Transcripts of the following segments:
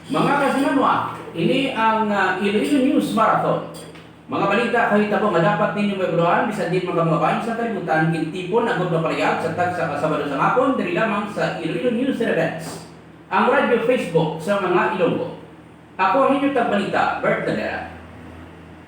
Mga kasimanwa, ini ang Iloilo News Marathon. Mga balita kahitabo nga dapat ninyo maguluhan bisan din mga babaeng sa kalibutan kintipon agad na parehag sa tag sa Sabado sa hapon diri lamang sa Iloilo News and Events. Ang radyo Facebook sa mga Ilonggo. Ako ang inyong tagbalita, Bert Dalera.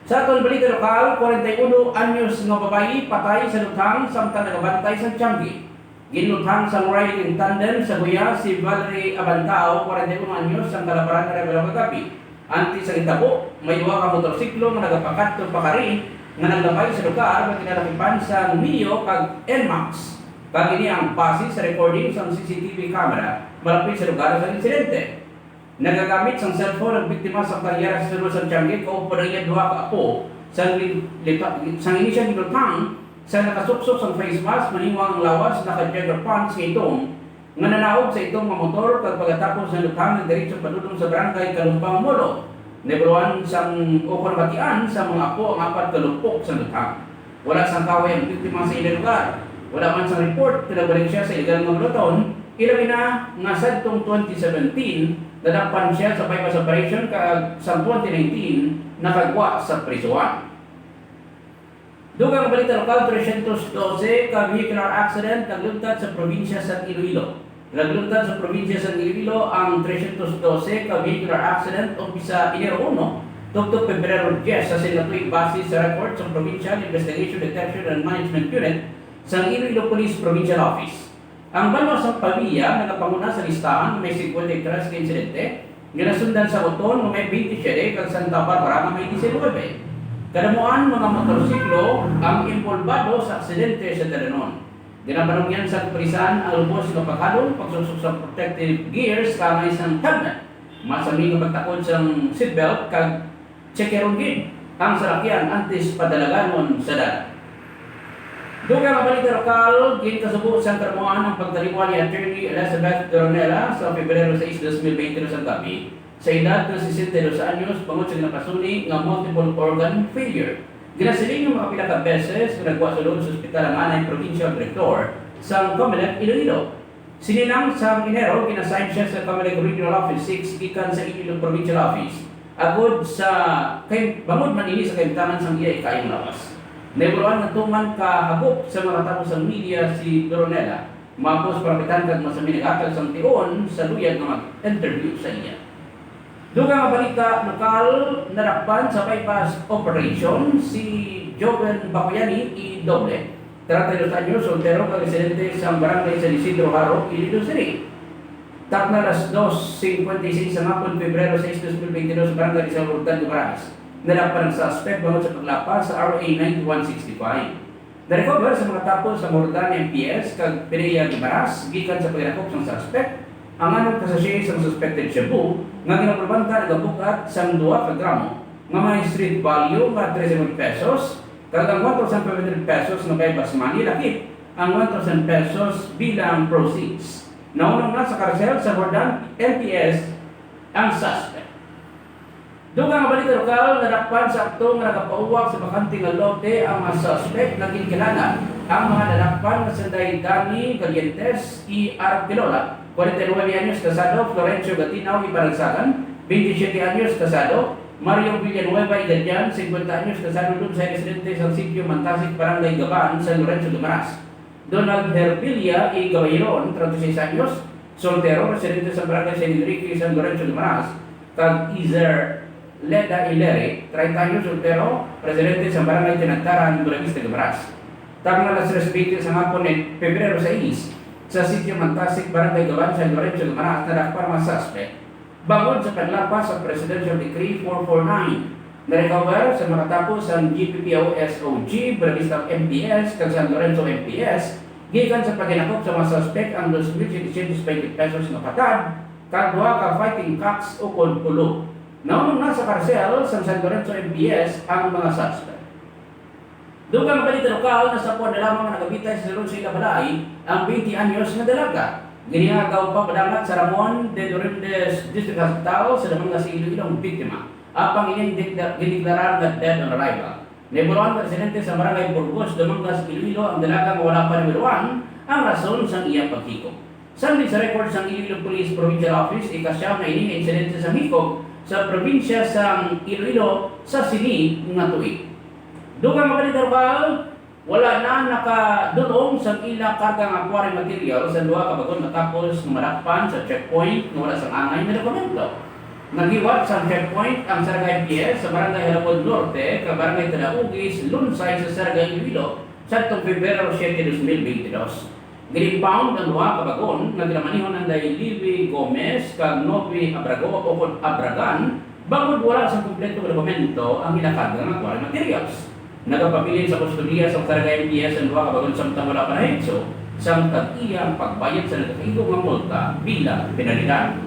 Sa atong balita lokal, 41 anyos nga babae patay sa lutang samtang nagabantay sa Tiangge. Ginluthang sa riding tandem sa Guya si Valerie Abantao, 41 anyos, ang kalaparan na rebelo kagabi. Anti sa Itabo, may duwa ka motorsiklo nga nagapakat pa kari nga naglabay sa lugar nga kinalakipan sa Mio kag NMAX. Kag ini ang base sa recording sa CCTV camera malapit sa lugar sa insidente. Nagagamit sang cellphone ang biktima sa karyera sa sulod sa Tiangge ko pa rin duwa ka apo sa inisang ginluthang sa nakasuksok sa face mask maniwang lawas naka-jogger pants sa itong nga nanaog sa itong mga motor kag pagkatapos ng luthang ng diretso padulong sa barangay Kalumpang Molo. Nebuluan sang ukon batian sa mga apo ang apat kalupok sa luthang. Wala sang kaway ang biktima sa ilang lugar. Wala man sang report pinabalik siya sa ilegal nga bulaton. Ilabi na nga sa 2017 nadakpan siya sa bypass operation kag sa 2019 nakagwa sa prisuan. Dugang balita lokal, 312 ka vehicular accident naglugtad sa probinsya sa Iloilo. Naglugtad sa probinsya sa Iloilo ang 312 ka vehicular accident umpisa Enero 1 tugtog Pebrero 10 sa sinatuig base sa record sa Provincial Investigation, Detection and Management Unit sa Iloilo Police Provincial Office. Ang banwa sa pamilya nagapanguna sa listahan may 53 ka insidente, ginasundan sa Boton may 27 kag Santa Barbara may 19. Kadamuan mga motorsiklo ang impolbado sa aksidente sa Taranon. Ginabanong yan sa kapulisan ang lubos ng paghalong, pagsusok sa protective gears, kamay sa helmet. Masami ng pagtakod sa seatbelt, kag chekerongin ang salakyan antes padalaganon sa dagat. Dugang ang balita lokal, ginakasubo sa Taramuan ang pagtaliwan ni Attorney Elizabeth Doronela sa Pebrero 6, 2020 sa gabi. Sa edad ng 62 anyos, pangot sa nakasuni ng multiple organ failure. Ginasiling ng mga pinaka-beses na nagwa sa loob sa ospital ang anay provincial director sa Comelec, Iloilo. Sinilang sa Enero, ginassign siya sa Comelec Regional Office 6 ikan sa Iloilo Provincial Office. Agod sa bangod manili sa kaimtangan sa iya ikayong lawas. Nebuluan na tungan kahagop sa mga tapos ng media si Doronela. Mapos parapitan kag masami nag-atal sa tion sa luyag na mag-interview sa iya. Dugang balita lokal, narakpan sa bypass operation si Joven Bakuyani Idoble, 32 anyos, soltero, kag-residente sa barangay San Isidro Haro, Iloilo City. Takna alas 2:56 sa hapon, Pebrero 6, 2022 sa barangay San Urtan, Dumaras. Narakpan ang suspect bangon sa paglapas sa RA 9165. Na-recover sa mga tapos sa Mordan MPS kag Pireya Dumaras, gikan sa pagrakop ng suspect. Ang anong kasasya sa suspected shabu nga ginaprobanta nagabukat sang 2 ka gramo nga may street value nga 13,000 pesos kag ang 1,500 pesos nga bypass money lakip ang 1,000 pesos bilang proceeds. Naunang na sa karsel sa Mordan MPS ang suspect. Dugang balita lokal, nadakpan sa akto nga nagapauwak sa bakanting nga lote ang mga suspect na ginkilanan ang mga nadakpan nga sanday Dani Galientes y Arquilola, 49 anyos casado, Florencio Gatinaw y Paragsagan, 27 anyos casado, Mario Villanueva y Dadian, 50 anyos casado dun sa residente sa sitio Mantasik, Barangay Gaban, San Lorenzo de Maras. Donald Herbilia y Gabayron, 36 anyos, soltero, residente sa Barangay San Enrique, San Lorenzo de Maras. Kag Izer Leda Ileri, 30 anyos, soltero, residente sa Barangay Tinagtaran, Bulavista de Maras. Tama alas 3:20 sa hapon ni Pebrero 6, sa sitio Mantasik, Barangay Gaban, San Lorenzo de Maras, nadakpan mga suspect. Bangon sa panlapas sa Presidential Decree 449, na-recover sa makatapos ang GPPO SOG, Bulavista MPS, kag San Lorenzo MPS, gikan sa paginakop sa mga suspect ang 2,720 pesos na patad, kag 2 ka fighting cocks o konpulo. Naunong na sa karsel sa San Lorenzo MPS ang mga suspect. Dugang balita lokal, nasa puwan na lamang nagabitay sa Salud sa Balay ang 20 anyos na dalaga. Ginihagaw pa padangat sa Ramon de Dorindes District Hospital sa damang sa Iloilo ang biktima. Apang inideklarar na dead on arrival. Nebuluan presidente sa Barangay Burgos, damang sa Iloilo ang dalagang wala pa ni Wilwan ang rason sa iyang pagkiko. Sandi sa record sa Iloilo Police Provincial Office, ikasyaw na ini nga insidente sa hikog sa probinsya sa Iloilo sa sini nga tuig. Dugang mabalita lokal, wala na nakadulong sa ila kargang aquarium material sa duha ka bagon matapos malakpan sa checkpoint nga wala sang angay na dokumento. Nagiwat sa checkpoint ang Saragay PS sa Barangay Halapod Norte, ka Barangay Talaugis, Lunsay sa Saragay Iloilo sa Pebrero 7, 2022. Grimpound ang duha ka bagon nga ginamanihon ng Libby Gomez kag Novi Abrago o Abragan bangod wala sa kumpleto nga dokumento ang ilakargang aquarium materials. Nagapabilin sa kustudiya sa Saragay PS ang duha ka bagon samtang wala pa nahitso sang tag-iyang pagbayad sa nagkahigong nga multa bilang penalidad.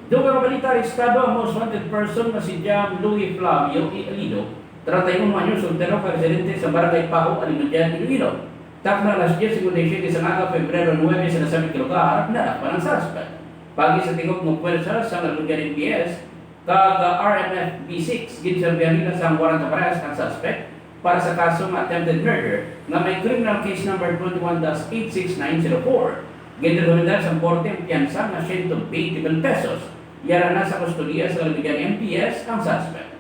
Doon ka balita, estado ang most wanted person na si Jam Louis Flavio Alido, 31 anyos, soltero ka residente sa Barangay Pao, Alimandian, Iloilo. Takna alas 10:57 sa aga Pebrero 9 sa nasabing lugar na pa ng suspect. Pagi sa tingog ng pwersa sa Alimandian NPS, kag RMF B6 ginsabihan nila sa warrant of arrest ng suspect para sa kasong attempted murder na may criminal case number 21-86904. Ginrekomendar sa korte ang piyansa na 120 pesos. Yara na sa kustudiya sa Alimandian NPS ang suspect.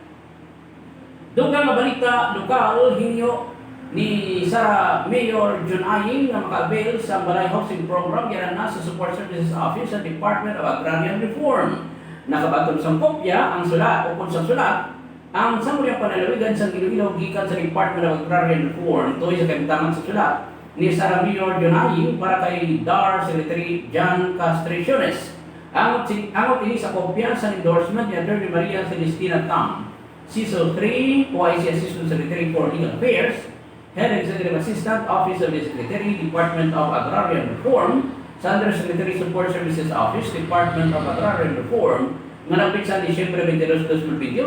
Doon nga balita lokal, hinyo ni sa Mayor John Aying na maka-avail sa Balay Housing Program yara na sa Support Services Office sa Department of Agrarian Reform. Nakabatong sa kopya ang sulat o sa sulat ang sangguniang panalawigan sa Iloilo gikan sa Department of Agrarian Reform tuloy sa kabitaman sa sulat ni Sara Mayor John Aying para kay DAR Secretary John Castraciones. Angot ini sa kopya sa endorsement ni Attorney Maria Celestina Tam, CISO 3, OIC Assistant Secretary for Legal Affairs, Head Executive Assistant, Office of the Secretary, Department of Agrarian Reform, sa Undersecretary Support Services Office, Department of Agrarian Reform, nga napit sa Disyembre 22, 2021,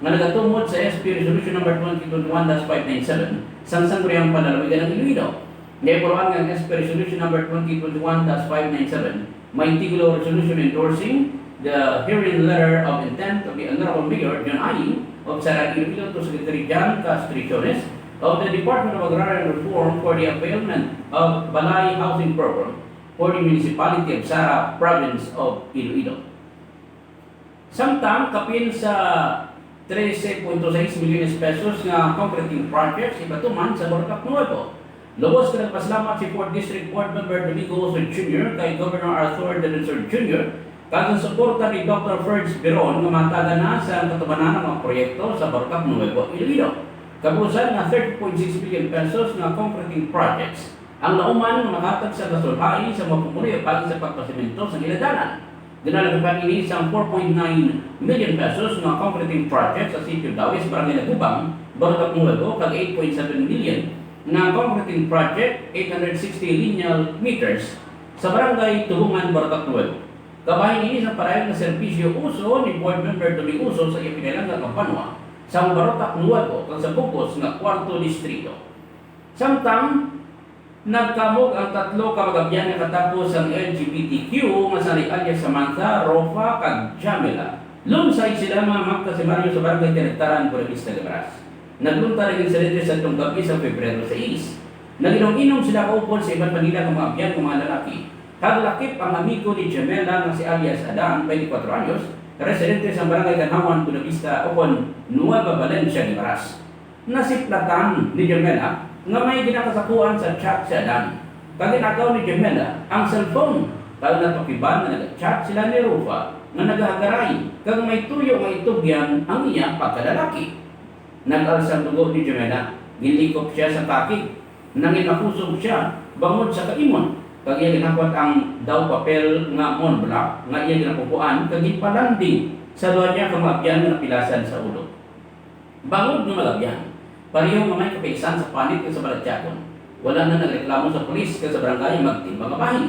nga nagatumod sa SP Resolution No. 2021-597, sang sangguniang panalawigan ng Iloilo. Naipuruan ng SP Resolution No. 2021-597, may tigulo resolution endorsing the hearing letter of intent of the Honorable Mayor John Aying of Saragay Iloilo to Secretary John Castraciones of the Department of Agrarian Reform for the availment of Balay Housing Program for the Municipality of Sara, Province of Iloilo. Samtang kapin sa 13.6 milyones pesos nga concreting projects ibatuman sa Boracay Nuevo. Lubos ka nagpasalamat si 4th District Board Member Domingo Oso Jr. kay Governor Arthur Denensor Jr. kag suporta ni Dr. Ferds Biron nga matagan na sa katubanan ng mga proyekto sa Boracay Nuevo, Iloilo. Kabusan na 30.6 million pesos na concreting projects ang nauman nga makatag sa kasulhay sa mapumuli pag sa pagpasimento sa giladanan. Dinalagpan ini isang 4.9 million pesos na concreting projects sa Sitio Dawis, Barangay Lagubang, Boracay Nuevo, kag 8.7 million na concreting project 860 lineal meters sa Barangay Tubungan, Boracay Nuevo. Kabahin ini sa parehong na serbisyo uso ni Board Member Tuli Uso sa ipinalanggang Kampanwa sa Boracay Nuevo kang sa Bukos nga 4th Distrito. Samtang nagkamog ang tatlo kamagabyan nga katapos ang LGBTQ nga sa alias Samantha, Rofa kag Jamila. Lunsay sila mga magkasimaryo sa Barangay Tinagtaran, Buenavista Liberas. Naglunta rin sa litres at gabi sa Pebrero 6. Naginom-inom sila kaupon sa iba't Manila kamagabyan ng mga lalaki. Kaglakip ang amigo ni Jamila nga si alias Adan, 24 anyos, residente sa Barangay Ganawan, Buenavista, Ocon, Nueva Valencia, Liberas. Nasiplatan ni Jamila nga may ginakasakuan sa chat si Adan. Kaginagaw ni Jamila ang cellphone. Kag natukiban na nag-chat sila ni Rufa nga naghagaray kag may tuyo nga itugyan ang iya pagkalalaki. Nag-alsang dugo ni Jamila, gilikop siya sa kakig, nanginapusog siya bangod sa kaimon. Kag iya ginakwat ang daw papel nga Montblanc nga iya ginapupuan kag gipalanding sa luwa niya kamagyan nga napilasan sa ulo. Bangod nga malagyan, parehong may kapaisan sa panit sa Balatyakon. Wala na nagreklamo sa pulis kag sa barangay magtimbang bahay.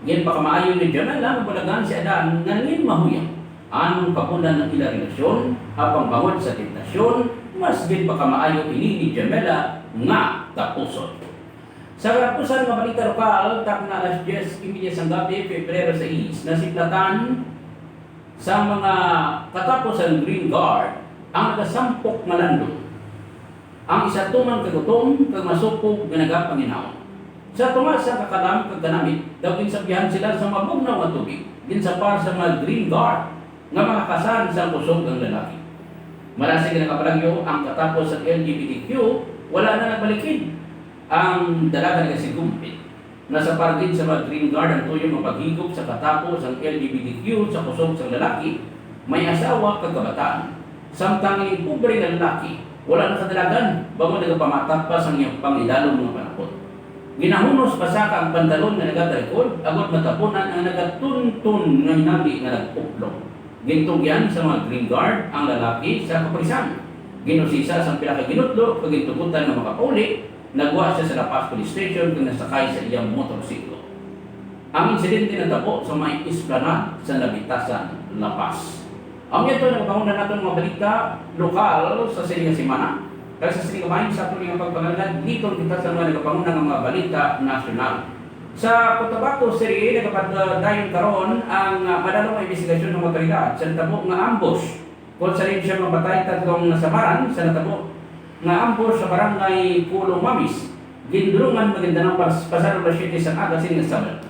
Gin pa kamaayo ni Jamila mabulagan si Adan nga ngin mahuyang. Anong kapunan ng ilang relasyon habang bangod sa tentasyon, mas gin pa kamaayo ini ni Jamila nga tapuson. Sa karapusan ng balita lokal, tak na alas 10:30 ng gabi, Pebrero 6, nasiplatan sa mga katapusan Green Guard ang nagasampok nga landong. Ang isa tuman kagutom kag masupog nga nagapanginaon. Sa tumas sa kakadami kagdanamit, daw ginsabihan sila sa mabugnaw nga tubig, ginsapar sa mga green guard nga makakasan sa kusog ng lalaki. Malasig na kabalagyo ang katapos sa LGBTQ, wala na nagbalikin ang dalaga na kasigumpit. Nasa pargin sa mga green guard ang tuyong mapaghigop sa katapos ang LGBTQ sa kusog sa lalaki, may asawa kagabataan. Samtang yung pobre na lalaki, wala na kadalagan, bago nagpamatak pa sa iyang pangidalong mga panahon. Ginahunos pa sa ang pantalon na nagatarikod, agot matapunan ang nagatuntun ng hinali na nag-uplong. Gintugyan sa mga green guard ang lalaki sa kaprisan. Ginusisa sa pinakaginutlo, kagintugutan ng makapauli, nagwa siya sa La Paz Police Station kung nasakay sa iyang motorsiklo. Ang insidente natabo sa may esplanade sa Nabitasan, La Paz. Ang ito nagpapangunan natin mga balita lokal sa Silinga Simana. Kaya sa Silinga Mahin sa tuloy ng pagpangalan, dito kita sa mga nagpapangunan ng mga balita nasyonal. Sa Cotabato City, nagpapadayon karon ang madalong investigasyon ng otoridad sa natabo nga ambush. Kung sa rin siya mabatay tatlong nasamaran sa natabo nga ambush sa barangay Kulong Mamis, Gindulungan, Maguindanao, Pasar Las 7 sa aga sining Sabado.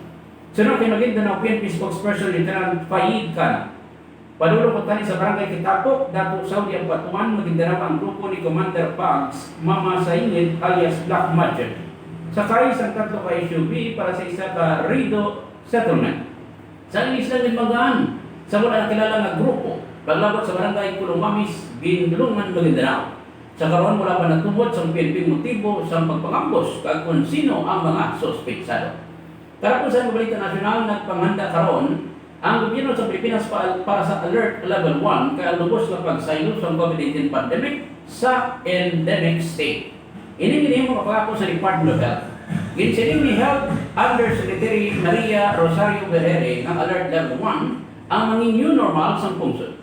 Sunod kay Maguindanao PNP spokesperson Lieutenant Faid Kana. Padulong ko tani sa barangay Kitapok, Dato Saudi ang Patuan, Maguindanao ang grupo ni Commander Pags, Mama Saingid alias Black Magic. Sakay sa tatlo ka SUV para sa isa ka Rido settlement. Sa isla ng Magaan, sa wala nakilala nga grupo, paglabot sa barangay Kulong Mamis, Gindulungan, Maguindanao. Sa karon wala pa natubod sa PNP motibo sa pagpangambos kag kung sino ang mga sospetsado. Karapos sa balita nasyonal nagpanghanda karon ang gobyerno sa Pilipinas para sa Alert Level 1 kay lubos na pagsaylo sa COVID-19 pandemic sa endemic state. Ini mo kapako sa Department of Health. Ginsiling ni Health Undersecretary Maria Rosario Vergere ng Alert Level 1 ang maging new normal sa pungsod.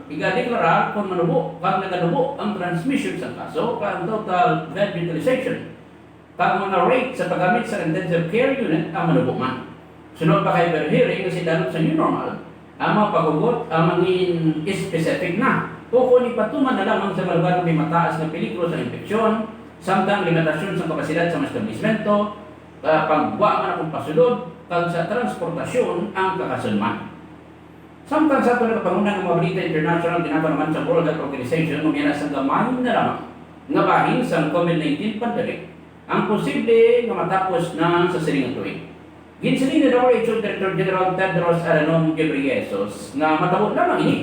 Iga-deklarar kung manubo, kung naganubo ang transmission sa kaso, kung total bed utilization, kung mga rate sa paggamit sa intensive care unit ang manubo man. Sunod pa kay Vergere kasi dalot sa new normal, ang mga pagugot ang maging specific na. O kung ipatuman na lamang sa mga lugar na may mataas na peligro sa infeksyon, samtang limitasyon sa kapasidad sa mga establishmento, pagwa man akong pasulod, kag sa transportasyon ang kakasunman. Samtang sa ito nagpapangunan ng mga balita international, ginagawa naman sa World Health Organization, umiyanas ang gamay na lamang nga bahin sa COVID-19 pandemic, ang posible nga matapos na sa siling tuig. Ginsiling ni WHO Director General Tedros Adhanom Ghebreyesus na matawag lamang ini,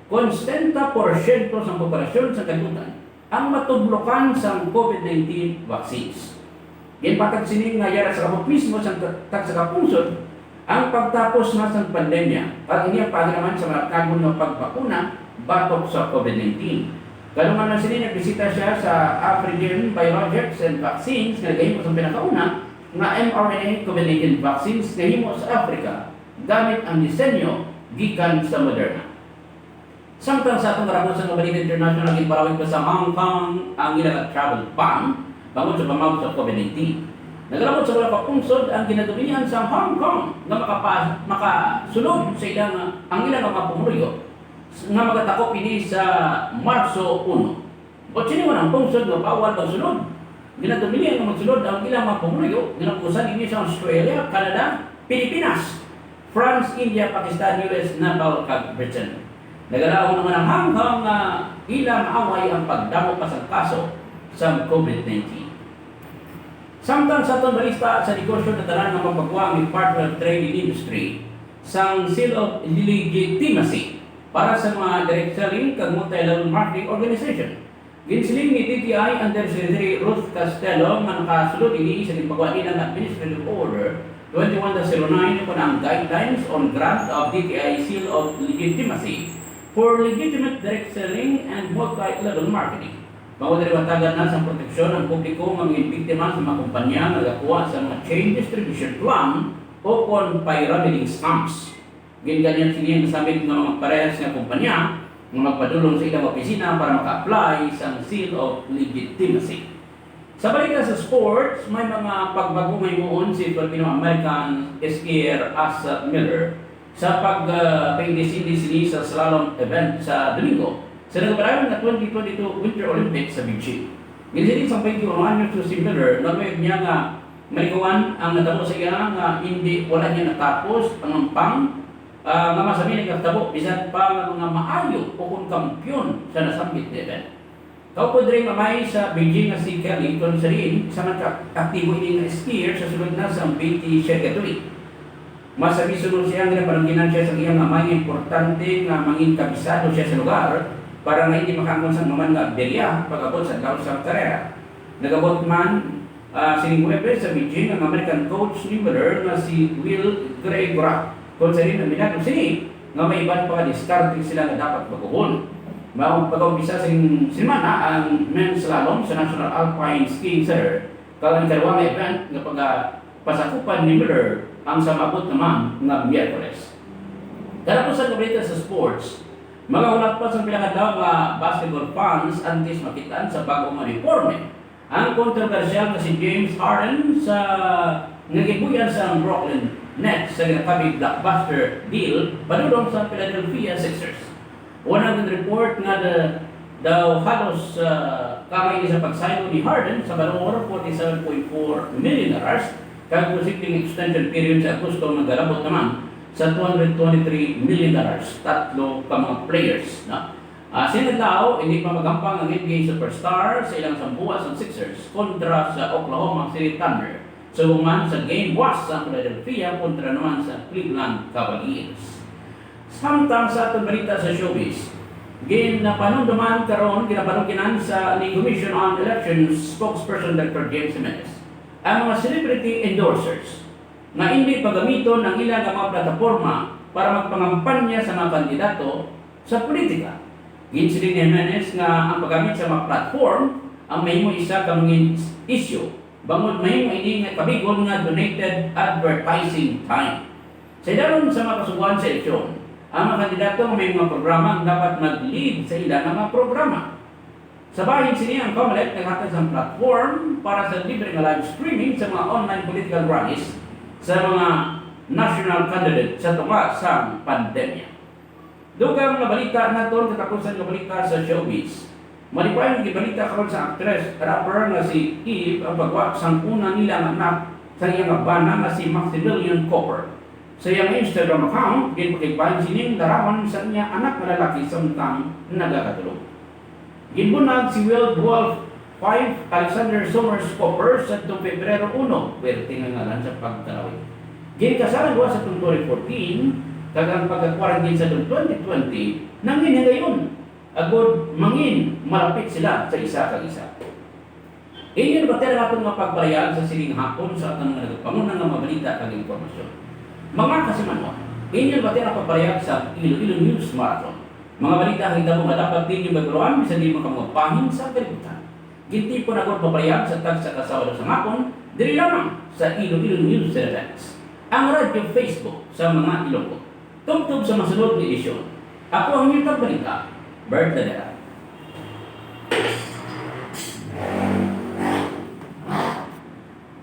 konstanta porsyento sa populasyon sa kalibutan ang matublokan sa COVID-19 vaccines. Ginpatag sining nga yara sa kapot mismo sa kapungsod ang pagtapos na sa pandemya at hindi ang paginaman sa malakagon ng pagbakuna batok sa COVID-19. Kalungan na sining nagbisita siya sa African Biologics and Vaccines na nagahimo sa pinakauna nga mRNA COVID-19 vaccines na himo sa Africa gamit ang disenyo gikan sa Moderna. Samtang sa atong karabusan ng balita international, ginparawid pa sa Hong Kong ang ilang travel ban bangod sa pamawag sa COVID-19. Nagalabot sa wala pagpungsod ang ginadumihan sa Hong Kong na makasunod sa ilang ang ilang mga pumulyo nga magatakop ini sa Marso 1. O sino man ang pungsod na bawal magsunod? Ginadumihan na magsunod ang ilang mga pumulyo, ginapusan ini sa Australia, Canada, Pilipinas, France, India, Pakistan, US, Nepal, kag Britain. Nagalaw naman ang Hong Kong na ilang away ang pagdamo pa sa kaso sa COVID-19. Samtang sa itong balista sa negosyo na talan ng mapagwa ang Department of Trade and Industry sang seal of legitimacy para sa mga direct selling kag multi-level marketing organization. Ginsiling ni DTI Undersecretary Ruth Castello nga nakasulod ini sa pagwa ng Administrative Order 2109 kung ang guidelines on grant of DTI seal of legitimacy for legitimate direct selling and multi-level marketing. Mawala na sa proteksyon ng publiko ng mga biktima sa mga kumpanya na nagakuha sa mga chain distribution plan o kung pyramiding scams. Ganyan sinihan nasabi ng mga parehas ng kumpanya na magpadulong sa ilang opisina para maka-apply sa seal of legitimacy. Sa balita sa sports, may mga pagbago ngayon si Filipino-American skier Asa Miller sa pag-pindisini sa slalom event sa Domingo sa nagparayon na 2022 Winter Olympics sa Beijing. Ginsiling sa pagkiunahan yung Susie Miller, nagawin niya nga malikuan ang natabo sa iya nga hindi wala niya natapos pangampang nga masabi ni katabo bisan pa nga mga maayo o kung kampyon sa nasambit na event. Kau po rin mamay sa Beijing nga si Kelly kung sa rin sa mga aktibo ini nga skier sa sulod na sa BT Shekatui. Masabi sunod siya nga parangginan siya sa iyang mamay importante nga mangin kabisado siya sa lugar para nga hindi makangkon sa naman nga berya pag-abot sa daw sa karera. Nagabot man sining Webes sa Beijing ang American coach ni Miller na si Will Gregorak. Kung sa rin na minatong sini nga may iban pa diskarte sila na dapat baguhon. Maong pag-umpisa simana ang men's slalom sa National Alpine Skiing Center. Kalang kalawang event nga pasakupan ni Miller ang samabot naman nga Miyerkules. Tapos sa kabalita sa sports, mga ulat pa sa pinakadaw nga basketball fans antes makitaan sa bagong uniforme. Ang kontrobersyal na si James Harden sa nagibuyan sa Brooklyn Nets sa ginakabing blockbuster deal padulong sa Philadelphia Sixers. Unang report nga daw halos kamay sa pagsayo ni Harden sa valor $47.4 million kag posibleng extension period sa Agosto nagalabot naman sa $223 million. Tatlo pa mga players na sinadlaw, hindi pa magampang ang NBA superstar sa ilang sambuas ng Sixers kontra sa Oklahoma City Thunder. Subuman sa game was sa Philadelphia kontra naman sa Cleveland Cavaliers. Samtang sa atong balita sa showbiz, ginapanunduman karon ginapanungkinan sa ni Commission on Elections spokesperson Dr. James Jimenez ang mga celebrity endorsers na hindi pagamiton ng ilang mga plataforma para magpangampanya sa mga kandidato sa politika. Ginsiling ni Jimenez nga ang paggamit sa mga platform ang mahimo isa ka mga issue bangod mahimo ini nga kabigon nga donated advertising time. Sa daron sa mga kasubuan sa eleksyon, ang mga kandidato may mga programa ang dapat mag-lead sa ilang mga programa. Sa bahin sini ang COMELEC naghatag sa platform para sa libre nga live streaming sa mga online political rallies sa mga national candidate sa tunga sa pandemya. Dugang nga balita naton katapusan nga balita sa showbiz. Malipayon ang balita karon sa actress rapper nga si Eve ang pagwa sang una nila nga anak sa iyang bana nga si Maximilian Cooper. Sa iyang Instagram account, ginpakigbahin sining larawan sa niya anak na lalaki samtang nagakatulog. Ginbunag si Will Wolf 5 Alexander Summers Cooper sa Pebrero 1, pwerte nga ngalan sa pagtalawin. Ginkasalan ko sa 2014, kagang pagkakwarangin sa 2020, nang ginagayon, agod mangin, malapit sila sa isa kag isa. Iyon ba tayo natin mapagbayag sa siling hapon sa atang nagpangunang nga mabalita kag informasyon. Mga kasimanwa, iyon ba tayo napagbayag sa Iloilo News Marathon. Mga balita kita mo dapat din yung magluan bisa di makamupahin sa kalibutan. Ginti po na kong pabayag sa tag sa kasawalo sa ngapon, diri lamang sa Iloilo News Teletext. Ang radyo Facebook sa mga Ilonggo. Tugtog sa masunod na edisyon. Ako ang inyong tagbalita, Bert Ladera.